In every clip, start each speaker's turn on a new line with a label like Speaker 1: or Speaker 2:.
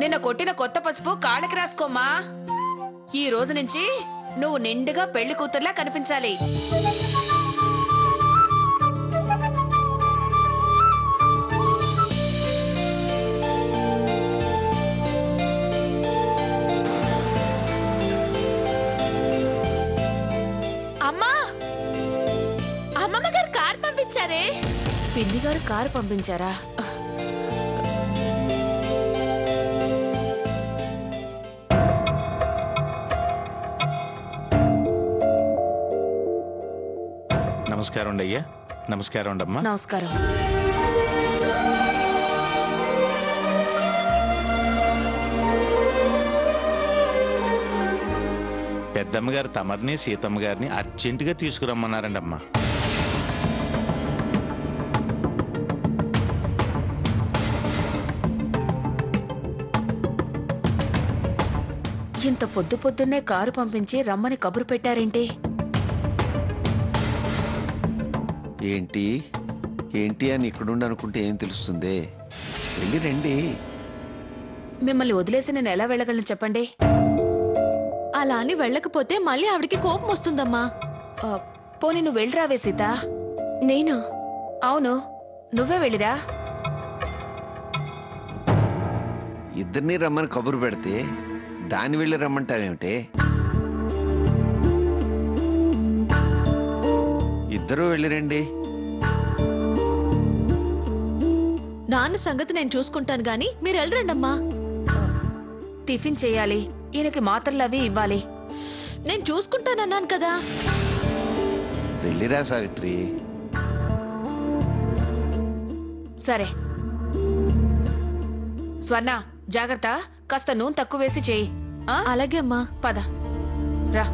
Speaker 1: నిన్న కొట్టిన కొత్త పసుపు కాళ్ళకి రాసుకోమ్మా. ఈ రోజు నుంచి నువ్వు నిండుగా పెళ్లి కూతుర్లా కనిపించాలి. అమ్మా, అమ్మమ్మ గారు కారు పంపించారే. పిన్ని గారు కారు పంపించారా?
Speaker 2: నమస్కారం అండి అయ్యా. నమస్కారం అండి అమ్మా.
Speaker 1: నమస్కారం.
Speaker 2: పెద్దమ్మ గారు తమరిని సీతమ్మ గారిని అర్జెంటుగా తీసుకురమ్మన్నారండి అమ్మా.
Speaker 1: ఇంత పొద్దు పొద్దున్నే కారు పంపించి రమ్మని కబురు పెట్టారేంటి?
Speaker 3: ఏంటి ఏంటి అని ఇక్కడుండి అనుకుంటే ఏం తెలుస్తుంది? వెళ్ళి రండి.
Speaker 1: మిమ్మల్ని వదిలేసి నేను ఎలా వెళ్ళగలను చెప్పండి?
Speaker 4: అలా అని వెళ్ళకపోతే మళ్ళీ ఆవిడికి కోపం వస్తుందమ్మా.
Speaker 1: పోనీ నువ్వు వెళ్ళిరావే సీత.
Speaker 4: నేనా?
Speaker 1: అవును, నువ్వే వెళ్ళిరా.
Speaker 3: ఇద్దరిని రమ్మని కబురు పెడితే దాన్ని వెళ్ళి రమ్మంటావేమిటి? ఇద్దరూ వెళ్ళిరండి.
Speaker 4: నాన్న సంగతి నేను చూసుకుంటాను గాని మీరు వెళ్ళరండమ్మా.
Speaker 1: టిఫిన్ చేయాలి, ఈయనకి మాత్రలు అవి ఇవ్వాలి.
Speaker 4: నేను చూసుకుంటానన్నాను కదా.
Speaker 3: వెళ్ళిరా సావిత్రి.
Speaker 1: సరే స్వర్ణ, జాగ్రత్త, కాస్త నూనె తక్కువ వేసి చేయి.
Speaker 4: అలాగే అమ్మా.
Speaker 1: పద రా.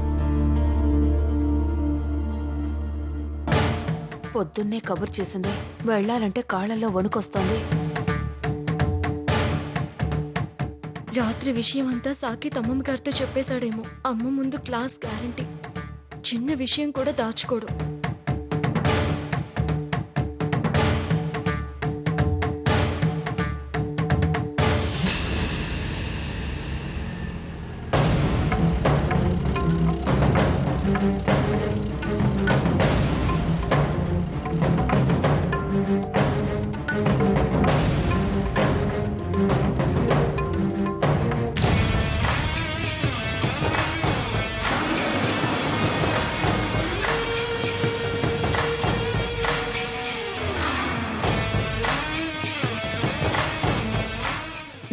Speaker 1: పొద్దున్నే కబుర్ చేసింది, వెళ్ళాలంటే కాళ్ళల్లో వణుకొస్తోంది.
Speaker 4: రాత్రి విషయం అంతా సాకేత్ అమ్మమ్మ గారితో చెప్పేశాడేమో. అమ్మ ముందు క్లాస్ గ్యారంటీ. చిన్న విషయం కూడా దాచుకోడు.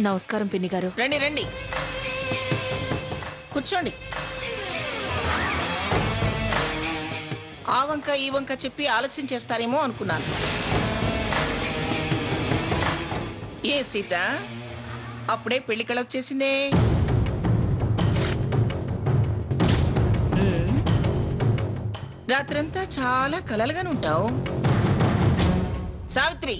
Speaker 1: నమస్కారం పిన్ని గారు.
Speaker 5: రండి రండి, కూర్చోండి. ఆ వంక ఈ వంక చెప్పి ఆలస్యం చేస్తారేమో అనుకున్నాను. ఏ సీత, అప్పుడే పెళ్లి కళ వచ్చేసిందే. రాత్రంతా చాలా కలలుగానే ఉంటావు. సావిత్రి,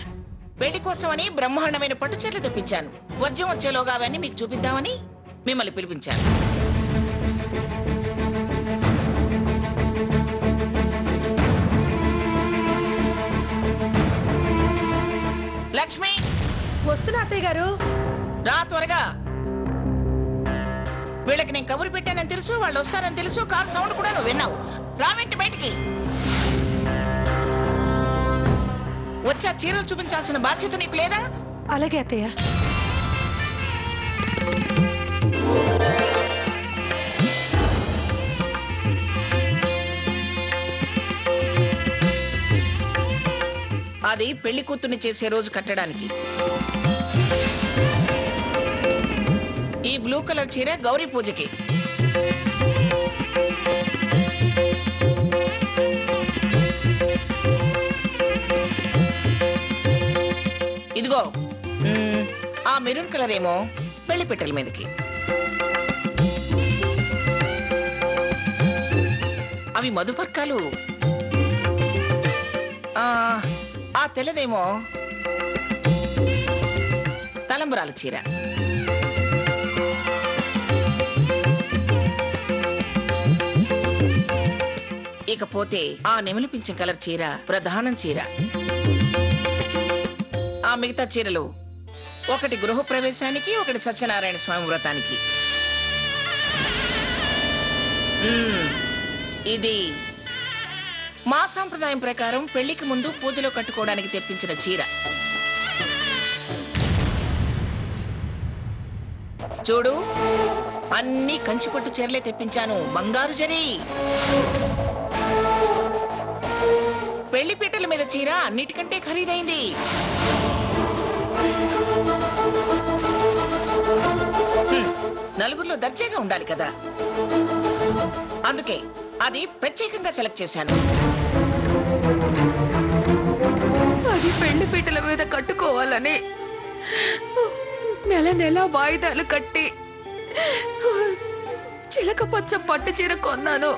Speaker 5: పెళ్లి కోసమని బ్రహ్మాండమైన పట్టు చీరలు తెప్పించాను. వర్జం వచ్చేలోగా అవన్నీ మీకు చూపిద్దామని మిమ్మల్ని పిలిపించాను. లక్ష్మి,
Speaker 4: వస్తున్నా అత్తయ్య గారు.
Speaker 5: రా త్వరగా. వీళ్ళకి నేను కబురు పెట్టానని తెలుసు, వాళ్ళు వస్తారని తెలుసు, కారు సౌండ్ కూడా నువ్వు విన్నావు. రావేంటి బయటికి? వచ్చా చీరలు చూపించాల్సిన బాధ్యత నీకు లేదా?
Speaker 4: అలాగే అత్తయ్య.
Speaker 5: అది పెళ్లి కూతుర్ని చేసే రోజు కట్టడానికి. ఈ బ్లూ కలర్ చీర గౌరీ పూజకి. ఇదిగో ఆ మెరూన్ కలర్ ఏమో పెళ్లి పెట్టెల మీదకి. అవి మధుపర్కాలు. ఆ తెల్లదేమో తలంబరాల చీర. ఇకపోతే ఆ నెమలి పింఛం కలర్ చీర ప్రధానం చీర. ఆ మిగతా చీరలు ఒకటి గృహప్రవేశానికి, ఒకటి సత్యనారాయణ స్వామి వ్రతానికి. ఇది మా సాంప్రదాయం ప్రకారం పెళ్లికి ముందు పూజలో కట్టుకోవడానికి తెప్పించిన చీర. చూడు, అన్ని కంచిపట్టు చీరలే తెప్పించాను, బంగారు జరి. పెళ్లి పీటల మీద చీర అన్నిటికంటే ఖరీదైంది. నలుగురిలో దర్జాగా ఉండాలి కదా, అందుకే అది ప్రత్యేకంగా సెలెక్ట్ చేశాను.
Speaker 1: అది పెళ్లి పీటల మీద కట్టుకోవాలని నెల నెల వాయిదాలు కట్టి చిలక పచ్చ పట్టు చీర కొన్నాను.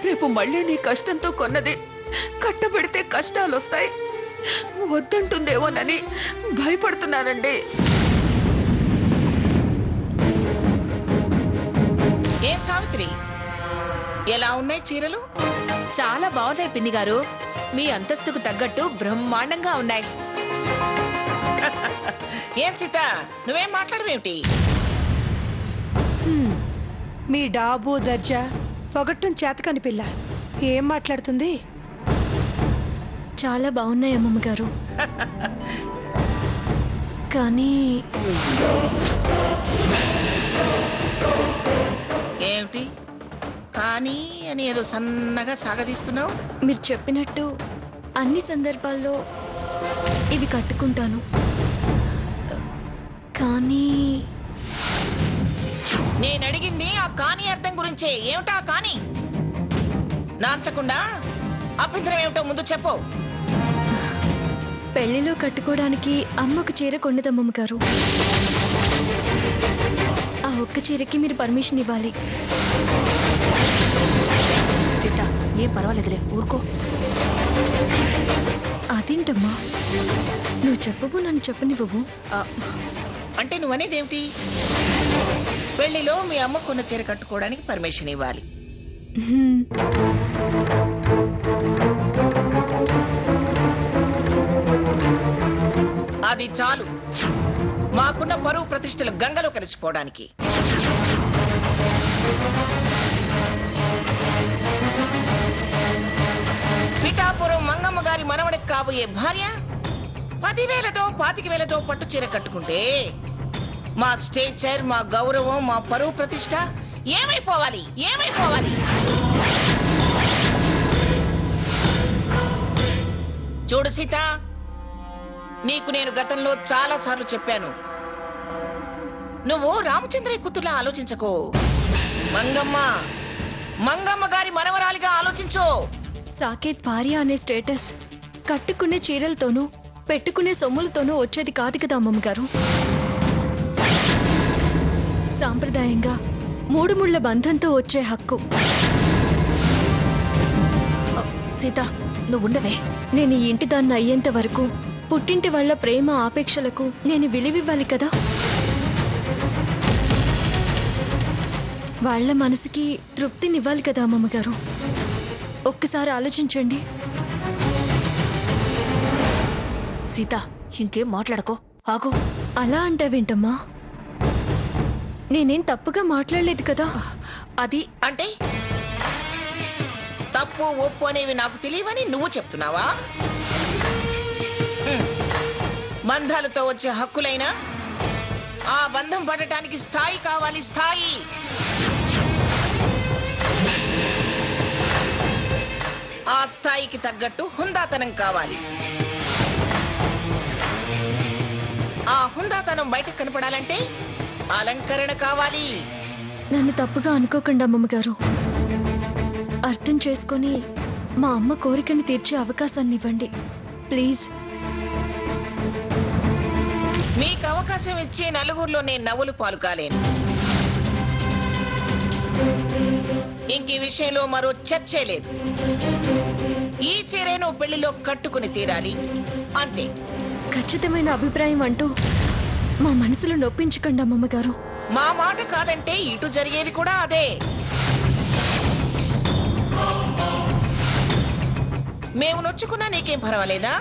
Speaker 1: రేపు మళ్ళీ నీ కష్టంతో కొన్నది కట్టబెడితే కష్టాలు వస్తాయి, వద్దంటుందేమోనని భయపడుతున్నానండి.
Speaker 5: ఏం సావిత్రి, ఎలా ఉన్నాయి చీరలు?
Speaker 1: చాలా బాగున్నాయి పిన్ని గారు, మీ అంతస్తుకు తగ్గట్టు బ్రహ్మాండంగా ఉన్నాయి.
Speaker 5: ఏం సీత, నువ్వేం మాట్లాడవేమిటి?
Speaker 6: మీ డాబు దర్జా పొగట్టం చేతకాని పిల్ల ఏం మాట్లాడుతుంది?
Speaker 4: చాలా బాగున్నాయి అమ్మమ్మ గారు. కానీ
Speaker 5: ఏమిటి కానీ అని ఏదో సన్నగా సాగదీస్తున్నావు?
Speaker 4: మీరు చెప్పినట్టు అన్ని సందర్భాల్లో ఇవి కట్టుకుంటాను. కానీ
Speaker 5: నేను అడిగింది ఆ కాని అర్థం గురించే. ఏమిటా కాని? నాంచకుండా అభ్యంతరం ఏమిటో ముందు చెప్పు.
Speaker 4: పెళ్లిలో కట్టుకోవడానికి అమ్మకు చీర కొన్నదమ్మమ్మ గారు. ఆ ఒక్క చీరకి మీరు పర్మిషన్ ఇవ్వాలి.
Speaker 1: సీత, ఏం పర్వాలేదులే, ఊరుకో.
Speaker 4: అదేంటమ్మా, నువ్వు చెప్పవు, నన్ను చెప్పనివ్వవు.
Speaker 5: అంటే నువ్వనేది ఏమిటి? పెళ్లిలో మీ అమ్మ కొన్న చీర కట్టుకోవడానికి పర్మిషన్ ఇవ్వాలి.
Speaker 4: హ్మ్.
Speaker 5: అది చాలు మాకున్న పరువు ప్రతిష్టలు గంగలో కలిసిపోవడానికి. పిఠాపురం మంగమ్మ గారి మనవడికి కాబోయే భార్య 10,000తో 25,000తో పట్టు చీర కట్టుకుంటే మా స్టేచర్, మా గౌరవం, మా పరువు ప్రతిష్ట ఏమైపోవాలి? ఏమైపోవాలి? చూడు సీత, నీకు నేను గతంలో చాలా సార్లు చెప్పాను, నువ్వు రామచంద్రయ్య కూతుర్లా ఆలోచించకు. మంగమ్మ గారి మనవరాలిగా ఆలోచించు.
Speaker 4: సాకేత్ భార్య అనే స్టేటస్ కట్టుకునే చీరలతోనూ పెట్టుకునే సొమ్ములతోనూ వచ్చేది కాదు కదా అమ్మమ్మ గారు. సాంప్రదాయంగా 3 ముళ్ళ బంధంతో వచ్చే హక్కు.
Speaker 1: సీత, నువ్వు ఉండవే.
Speaker 4: నేను ఈ ఇంటి దాన్ని అయ్యేంత వరకు పుట్టింటి వాళ్ళ ప్రేమ ఆపేక్షలకు నేను విలువివ్వాలి కదా. వాళ్ళ మనసుకి తృప్తినివ్వాలి కదా అమ్మమ్మ గారు. ఒక్కసారి ఆలోచించండి.
Speaker 1: సీత, ఇంకేం మాట్లాడకో, ఆగు.
Speaker 4: అలా అంటావేంటమ్మా? నేనేం తప్పుగా మాట్లాడలేదు కదా.
Speaker 1: అది
Speaker 5: అంటే తప్పు ఒప్పు అనేవి నాకు తెలియవని నువ్వు చెప్తున్నావా? బంధాలతో వచ్చే హక్కులైనా ఆ బంధం పడటానికి స్థాయి కావాలి, స్థాయి. ఆ స్థాయికి తగ్గట్టు హుందాతనం కావాలి. ఆ హుందాతనం బయటకు కనపడాలంటే అలంకరణ కావాలి.
Speaker 4: నన్ను తప్పుగా అనుకోకండి అమ్మమ్మ గారు. అర్థం చేసుకొని మా అమ్మ కోరికని తీర్చే అవకాశాన్ని ఇవ్వండి ప్లీజ్.
Speaker 5: మీకు అవకాశం ఇచ్చే నలుగురిలో నేను నవ్వులు పాలు కాలేను. ఇంక ఈ విషయంలో మరో చర్చే లేదు. ఈ చీరే నువ్వు పెళ్లిలో కట్టుకుని తీరాలి, అంతే.
Speaker 4: ఖచ్చితమైన అభిప్రాయం అంటూ మా మనసులో నొప్పించకండి అమ్మమ్మ గారు.
Speaker 5: మా మాట కాదంటే ఇటు జరిగేది కూడా అదే. మేము నొచ్చుకున్నా నీకేం పర్వాలేదా?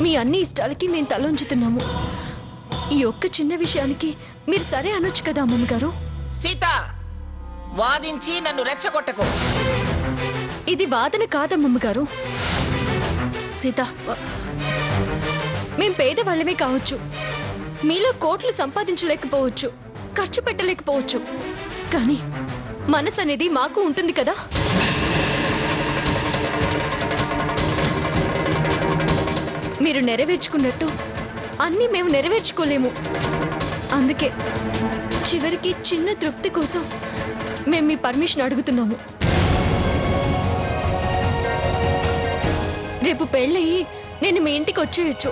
Speaker 4: మీ అన్ని ఇష్టాలకి మేము తలొంచుతున్నాము. ఈ ఒక్క చిన్న విషయానికి మీరు సరే అనొచ్చు కదా అమ్మమ్మ గారు.
Speaker 5: సీత, వాదించి నన్ను రెచ్చగొట్టకు.
Speaker 4: ఇది వాదన కాదమ్మమ్మ గారు. సీత, మేం పేదవాళ్ళమే కావచ్చు, మీలో కోట్లు సంపాదించలేకపోవచ్చు, ఖర్చు పెట్టలేకపోవచ్చు, కానీ మనసు అనేది మాకు ఉంటుంది కదా. మీరు నెరవేర్చుకున్నట్టు అన్నీ మేము నెరవేర్చుకోలేము. అందుకే చివరికి చిన్న తృప్తి కోసం మేము మీ పర్మిషన్ అడుగుతున్నాము. రేపు పెళ్ళయి నేను మీ ఇంటికి వచ్చేయచ్చు.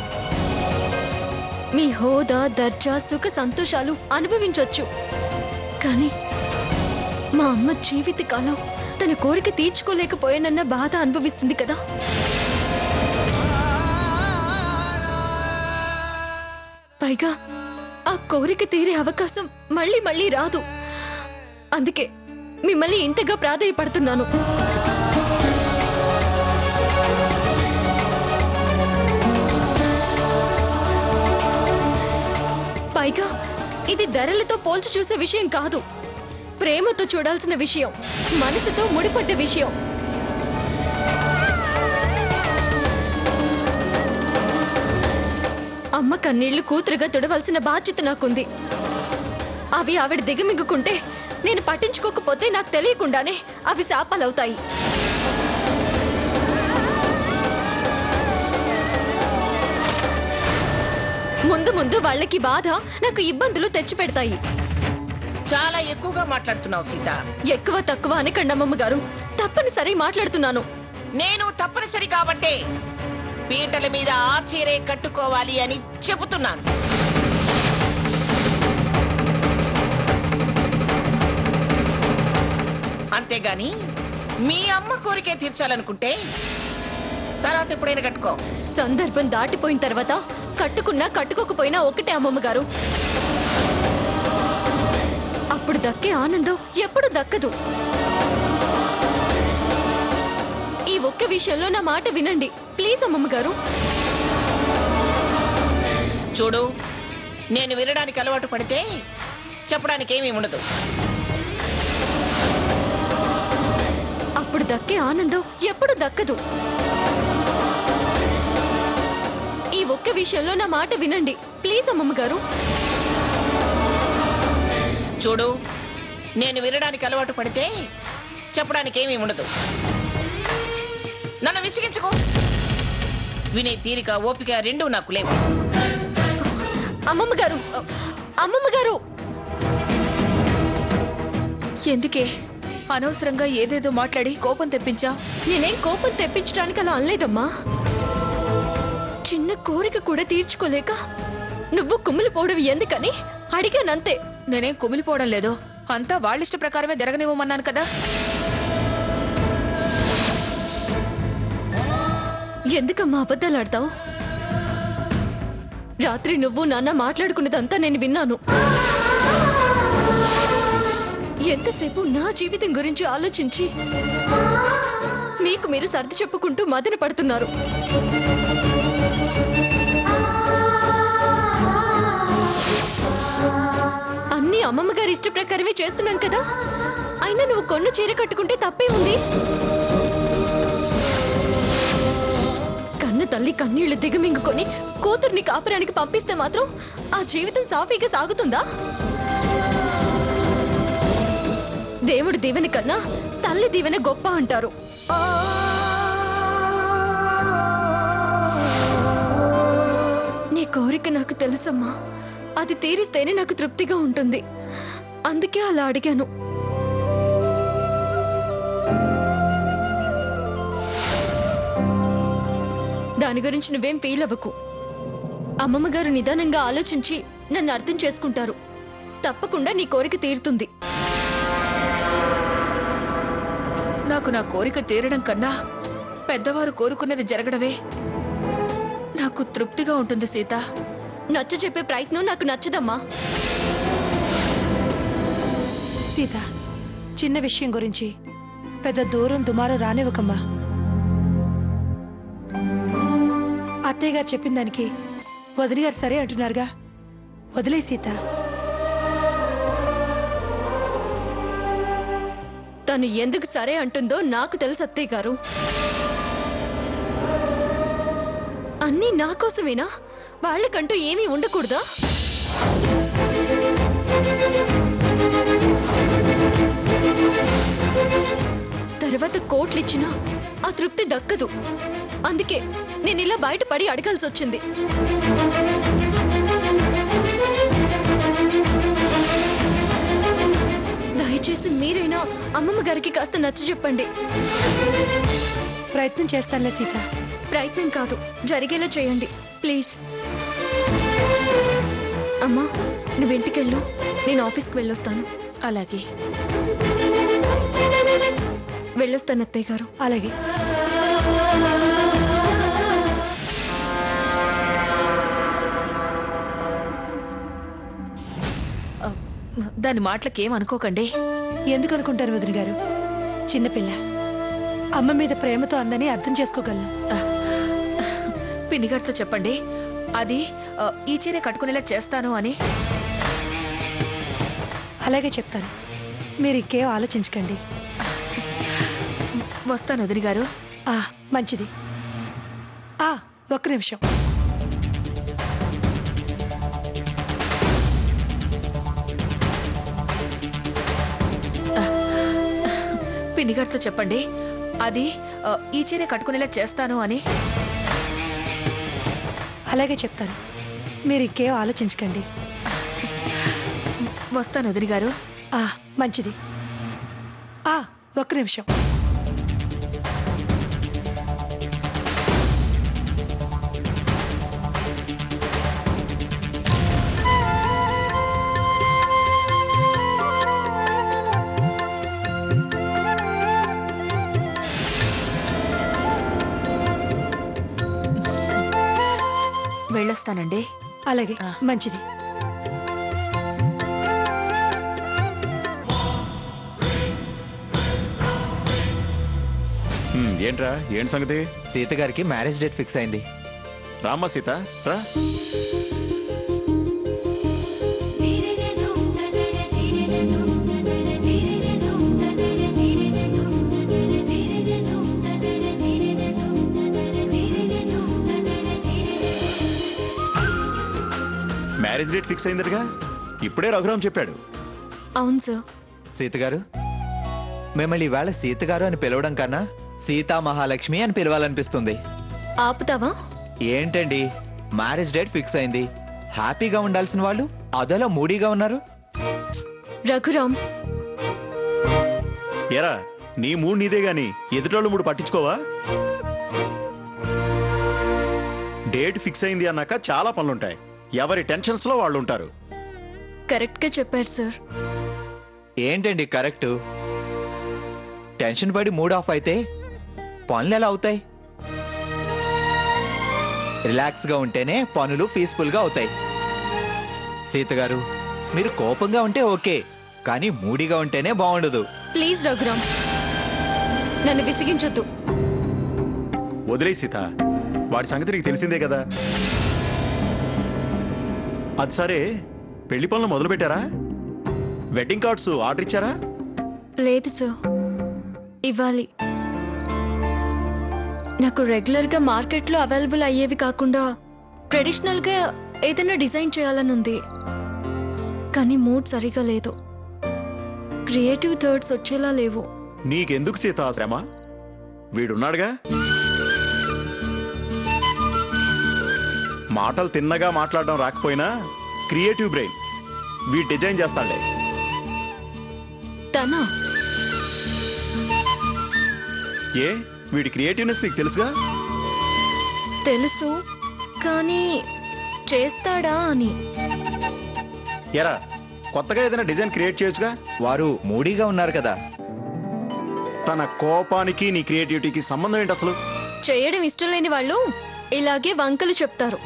Speaker 4: మీ హోదా, దర్జా, సుఖ సంతోషాలు అనుభవించొచ్చు. కానీ మా అమ్మ జీవితకాలం తన కోరిక తీర్చుకోలేకపోయానన్న బాధ అనుభవిస్తుంది కదా. పైగా ఆ కోరిక తీరే అవకాశం మళ్ళీ మళ్ళీ రాదు. అందుకే మిమ్మల్ని ఇంతగా ప్రాధాయపడుతున్నాను. పైగా ఇది ధరలతో పోల్చి చూసే విషయం కాదు, ప్రేమతో చూడాల్సిన విషయం, మనసుతో ముడిపడ్డ విషయం. అమ్మ కన్నీళ్లు కూతురుగా తుడవలసిన బాధ్యత నాకుంది. అవి ఆవిడ దిగమింగుకుంటే, నేను పట్టించుకోకపోతే నాకు తెలియకుండానే అవి శాపాలవుతాయి. ముందు ముందు వాళ్ళకి బాధ, నాకు ఇబ్బందులు తెచ్చిపెడతాయి.
Speaker 5: చాలా ఎక్కువగా మాట్లాడుతున్నావు సీత.
Speaker 4: ఎక్కువ తక్కువ అనకండి అమ్మమ్మ గారు, తప్పనిసరి మాట్లాడుతున్నాను.
Speaker 5: నేను తప్పనిసరి కాబట్టే పీటల మీద ఆ చీరే కట్టుకోవాలి అని చెబుతున్నాను. అంతేగాని మీ అమ్మ కోరికే తీర్చాలనుకుంటే తర్వాత ఎప్పుడైనా కట్టుకో.
Speaker 4: సందర్భం దాటిపోయిన తర్వాత కట్టుకున్నా కట్టుకోకపోయినా ఒకటే అమ్మమ్మ గారు. అప్పుడు దక్కే ఆనందం ఎప్పుడు దక్కదు. ఈ ఒక్క విషయంలో నా మాట వినండి ప్లీజ్ అమ్మమ్మ గారు.
Speaker 5: చూడు, నేను వినడానికి అలవాటు పడితే చెప్పడానికి ఏమీ ఉండదు.
Speaker 4: అప్పుడు దక్కే ఆనందం ఎప్పుడు దక్కదు. ఈ ఒక్క విషయంలో నా మాట వినండి ప్లీజ్ అమ్మమ్మ గారు.
Speaker 5: చూడు, నేను వినడానికి అలవాటు పడితే చెప్పడానికి ఏమీ ఉండదు. నన్ను విసిగించుకో. వినే తీరిక, ఓపిక రెండూ నాకు లేవు.
Speaker 4: అమ్మమ్మ గారు, అమ్మమ్మ గారు.
Speaker 1: ఎందుకే అనవసరంగా ఏదేదో మాట్లాడి కోపం తెప్పించా?
Speaker 4: నేనేం కోపం తెప్పించడానికి అలా అనలేదమ్మా. చిన్న కోరిక కూడా తీర్చుకోలేక నువ్వు కుమిలిపోవడం ఎందుకని అడిగానంతే.
Speaker 1: నేనేం కుమిలిపోవడం లేదు, అంతా వాళ్ళిష్ట ప్రకారమే జరగనివ్వమన్నాను కదా.
Speaker 4: ఎందుకమ్మా అబద్ధాలు ఆడతావు? రాత్రి నువ్వు నాన్న మాట్లాడుకున్నదంతా నేను విన్నాను. ఎంతసేపు నా జీవితం గురించి ఆలోచించి మీకు మీరు సర్ది చెప్పుకుంటూ మదన పడుతున్నారు. అన్నీ అమ్మమ్మ గారి ఇష్ట ప్రకారమే చేస్తున్నాను కదా. అయినా నువ్వు కొన్న చీర కట్టుకుంటే తప్పే ఉంది. కన్న తల్లి కన్నీళ్లు దిగమింగుకొని కూతుర్ని కాపురానికి పంపిస్తే మాత్రం ఆ జీవితం సాఫీగా సాగుతుందా? దేవుడి దీవెన కన్నా తల్లి దీవెన గొప్ప అంటారు. నీ కోరిక నాకు తెలుసమ్మా, అది తీరిస్తేనే నాకు తృప్తిగా ఉంటుంది. అందుకే అలా అడిగాను. దాని గురించి నువ్వేం ఫీల్ అవ్వకు. అమ్మమ్మ గారు నిదానంగా ఆలోచించి నన్ను అర్థం చేసుకుంటారు. తప్పకుండా నీ కోరిక తీరుతుంది.
Speaker 1: నాకు నా కోరిక తీరడం కన్నా పెద్దవారు కోరుకున్నది జరగడమే నాకు తృప్తిగా ఉంటుంది సీత.
Speaker 4: నచ్చ చెప్పే ప్రయత్నం నాకు నచ్చదమ్మా.
Speaker 6: సీత, చిన్న విషయం గురించి పెద్ద దూరం దుమారం రానివ్వకమ్మా. అత్తయ్య గారు చెప్పిన దానికి వదిలి గారు సరే అంటున్నారుగా. వదిలే సీత.
Speaker 4: తను ఎందుకు సరే అంటుందో నాకు తెలుసు అత్తయ్య గారు. అన్నీ నా కోసమేనా? వాళ్ళకంటూ ఏమీ ఉండకూడదా? తర్వాత కోట్లిచ్చినా ఆ తృప్తి దక్కదు. అందుకే నేను ఇలా బయటపడి అడగాల్సి వచ్చింది. దయచేసి మీరైనా అమ్మమ్మ గారికి కాస్త నచ్చ చెప్పండి.
Speaker 6: ప్రయత్నం చేస్తానులే సీత.
Speaker 4: ప్రయత్నం కాదు, జరిగేలా చేయండి ప్లీజ్. అమ్మా, నువ్వు ఇంటికెళ్ళు, నేను ఆఫీస్కి వెళ్ళొస్తాను.
Speaker 1: అలాగే.
Speaker 4: వెళ్ళొస్తాను అత్తయ్య గారు.
Speaker 6: అలాగే.
Speaker 1: దాని మాటలకేం అనుకోకండి.
Speaker 6: ఎందుకు అనుకుంటారు వదిన గారు? చిన్నపిల్ల అమ్మ మీద ప్రేమతో అందని అర్థం చేసుకోగలను.
Speaker 1: పిన్నిగారితో చెప్పండి, అది ఈ చీర కట్టుకునేలా చేస్తాను అని.
Speaker 6: అలాగే చెప్తాను, మీరు ఇంకేం ఆలోచించకండి.
Speaker 1: వస్తాను వదిన గారు.
Speaker 6: మంచిది. ఒక్క నిమిషం.
Speaker 1: పిన్నిగారితో చెప్పండి, అది ఈ చీర కట్టుకునేలా చేస్తాను అని.
Speaker 6: అలాగే చెప్తాను, మీరు ఇంకేం ఆలోచించకండి.
Speaker 1: వస్తాను వదిన గారు.
Speaker 6: మంచిది. ఒక్క నిమిషం.
Speaker 1: వెళ్ళొస్తానండి.
Speaker 6: అలాగే, మంచిది.
Speaker 7: ఏంట్రా, ఏంటి సంగతి?
Speaker 8: సీత గారికి మ్యారేజ్ డేట్ ఫిక్స్ అయింది.
Speaker 7: రామ్మా సీత, రా. మ్యారేజ్ డేట్ ఫిక్స్ అయిందటగా, ఇప్పుడే రఘురామ్ చెప్పాడు.
Speaker 4: అవును సార్.
Speaker 8: సీత గారు, మిమ్మల్ని ఇవాళ సీత గారు అని పిలవడం కన్నా సీతా మహాలక్ష్మి అని పిలవాలనిపిస్తుంది.
Speaker 4: ఆపుతావా?
Speaker 8: ఏంటండి, మ్యారేజ్ డేట్ ఫిక్స్ అయింది, హ్యాపీగా ఉండాల్సిన వాళ్ళు అదోలా మూడీగా ఉన్నారు.
Speaker 4: రఘురామ్,
Speaker 7: ఎరా, నీ మూడు నీదే గాని ఎదుటోళ్ళు మూడు పట్టించుకోవా? డేట్ ఫిక్స్ అయింది అన్నాక చాలా పనులుంటాయి. ఎవరి టెన్షన్స్ లో వాళ్ళు ఉంటారు.
Speaker 4: కరెక్ట్ గా చెప్పారు సార్.
Speaker 8: ఏంటండి కరెక్ట్? టెన్షన్ పడి మూడ్ ఆఫ్ అయితే పనులు ఎలా అవుతాయి? రిలాక్స్ గా ఉంటేనే పనులు పీస్ఫుల్ గా అవుతాయి. సీత గారు, మీరు కోపంగా ఉంటే ఓకే, కానీ మూడీగా ఉంటేనే బాగుండదు.
Speaker 4: ప్లీజ్ రఘురామ్, నన్ను విసిగించొద్దు.
Speaker 7: వదిలే సీత, వాడి సంగతి నీకు తెలిసిందే కదా. అది సరే, పెళ్లి పనులు మొదలు పెట్టారా? వెడ్డింగ్ కార్డ్స్ ఆర్డర్ ఇచ్చారా?
Speaker 4: లేదు సార్, ఇవ్వాలి. నాకు రెగ్యులర్ గా మార్కెట్ లో అవైలబుల్ అయ్యేవి కాకుండా ట్రెడిషనల్ గా ఏదైనా డిజైన్ చేయాలని ఉంది. కానీ మూడ్ సరిగా లేదు. క్రియేటివ్ థాట్స్ వచ్చేలా లేవు.
Speaker 7: నీకెందుకు సీత ఆ శ్రమ? వీడున్నాడుగా. మాటలు తిన్నగా మాట్లాడడం రాకపోయినా క్రియేటివ్ బ్రెయిన్, వీడు డిజైన్ చేస్తాడులే.
Speaker 4: తనా?
Speaker 7: ఏ, వీడి క్రియేటివ్నెస్ నీకు తెలుసుగా.
Speaker 4: తెలుసు, కానీ చేస్తాడా అని.
Speaker 7: ఎరా, కొత్తగా ఏదైనా డిజైన్ క్రియేట్ చేయొచ్చుగా.
Speaker 8: వారు మూడీగా ఉన్నారు కదా.
Speaker 7: తన కోపానికి నీ క్రియేటివిటీకి సంబంధం ఏంటి అసలు?
Speaker 4: చేయడం ఇష్టం లేని వాళ్ళు ఇలాగే వంకలు చెప్తారు.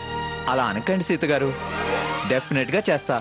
Speaker 8: అలా అనకండి సీత గారు, డెఫినెట్ గా చేస్తా.